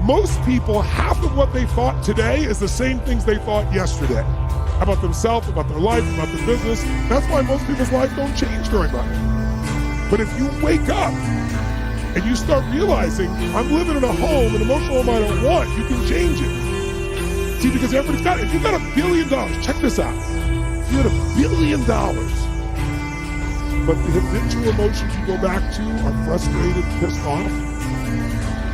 Most people, half of what they thought today is the same things they thought yesterday. About themselves, about their life, about their business. That's why most people's life don't change very much. But if you wake up and you start realizing, I'm living in a home, an emotional home I don't want, you can change it. See, because everybody's got it. If you've got $1 billion, check this out. If you had $1 billion, but the habitual emotions you go back to are frustrated, pissed off,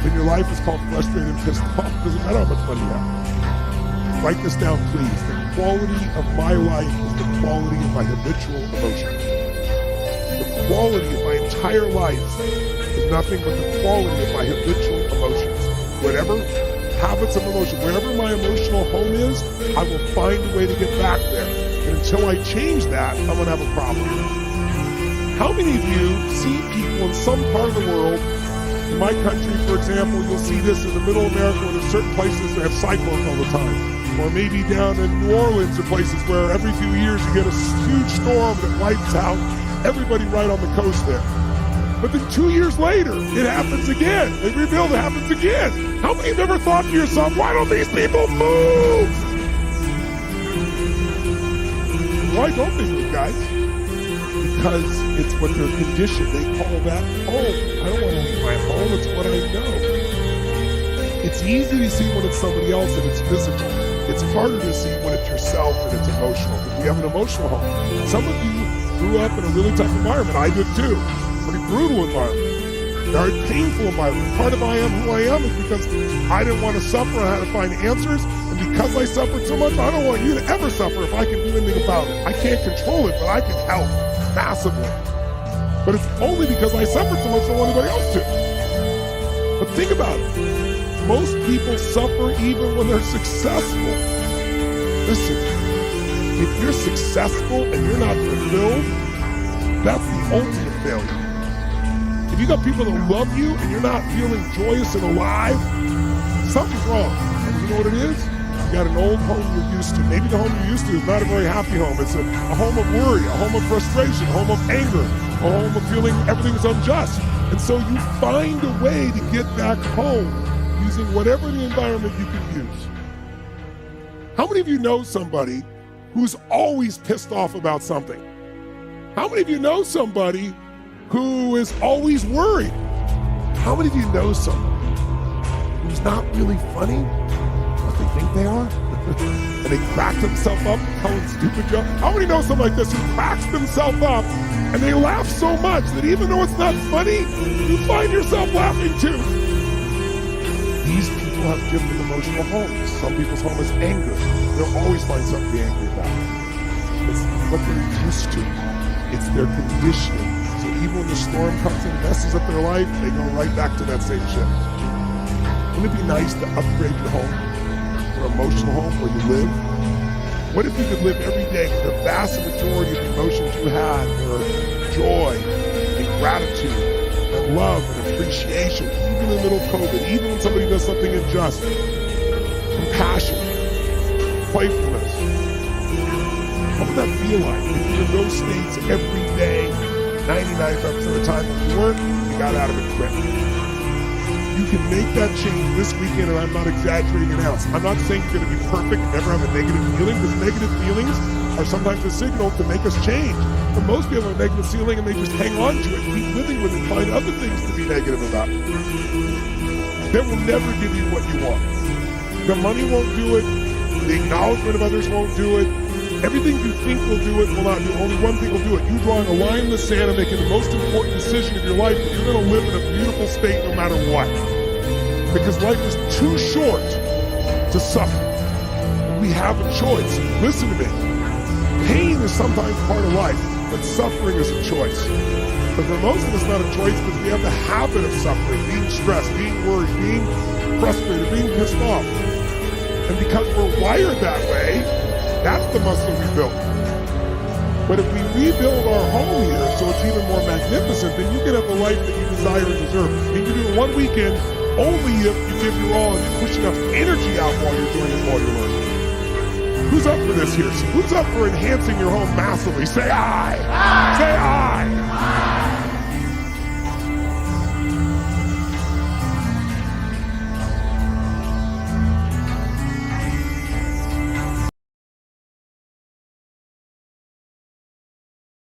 then your life is called frustrated and pissed off. Doesn't matter how much money you have. Write this down, please. The quality of my life is the quality of my habitual emotions. The quality of my entire life is nothing but the quality of my habitual emotions. Whatever habits of emotion, wherever my emotional home is, I will find a way to get back there. And until I change that, I'm going to have a problem. How many of you see people in some part of the world, in my country, for example, you'll see this in the middle of America where there's certain places that have cyclones all the time. Or maybe down in New Orleans or places where every few years you get a huge storm that wipes out everybody right on the coast there. But then 2 years later, it happens again. They rebuild, it happens again. How many have ever thought to yourself, why don't these people move? Why don't they move, guys? Because it's what they're conditioned. They call that home. I don't want to leave my home. It's what I know. It's easy to see when it's somebody else and it's physical. It's harder to see when it's yourself and it's emotional. Because we have an emotional home. Some of you grew up in a really tough environment. I did too. Pretty brutal environment. Very painful environment. Part of I am who I am is because I didn't want to suffer. I had to find answers. And because I suffered so much, I don't want you to ever suffer if I can do anything about it. I can't control it, but I can help massively. But it's only because I suffered so much I don't want anybody else to. But think about it. Most people suffer even when they're successful. Listen, if you're successful and you're not fulfilled, that's the ultimate failure. If you got people that love you and you're not feeling joyous and alive, something's wrong. And you know what it is? You got an old home you're used to. Maybe the home you're used to is not a very happy home. It's a home of worry, a home of frustration, a home of anger, a home of feeling everything's unjust. And so you find a way to get back home using whatever the environment you can use. How many of you know somebody who's always pissed off about something? How many of you know somebody who is always worried? How many of you know somebody who's not really funny, but they think they are? And they crack themselves up telling stupid jokes? How many know somebody like this who cracks themselves up and they laugh so much that even though it's not funny, you find yourself laughing too? These people have different emotional homes. Some people's home is anger. They'll always find something to be angry about. It's what they're used to. It's their conditioning. So even when the storm comes and messes up their life, they go right back to that same shit. Wouldn't it be nice to upgrade your home, your emotional home where you live? What if you could live every day with the vast majority of the emotions you had were joy and gratitude and love and appreciation, even in the middle of COVID, even when somebody does something unjust, compassion, playfulness? What would that feel like if you were in those states every day, 99% of the time? If you weren't, you got out of it quick. You can make that change this weekend, and I'm not exaggerating an ounce. I'm not saying you're going to be perfect and never have a negative feeling, because negative feelings are sometimes a signal to make us change. But most people have a negative feeling and they just hang on to it, keep living with it, find other things to be negative about. That will never give you what you want. The money won't do it. The acknowledgement of others won't do it. Everything you think will do it will not do. Only one thing will do it. You drawing a line in the sand and making the most important decision of your life that you're going to live in a beautiful state no matter what. Because life is too short to suffer. We have a choice. Listen to me. Pain is sometimes part of life, but suffering is a choice. But for most of us, not a choice because we have the habit of suffering, being stressed, being worried, being frustrated, being pissed off. And because we're wired that way, that's the muscle we built. But if we rebuild our home here so it's even more magnificent, then you can have the life that you desire and deserve. You can do it one weekend only if you give your all and you push enough energy out while you're doing it, while you're learning. Who's up for this here? Who's up for enhancing your home massively? Say aye. Aye. Say aye. Aye.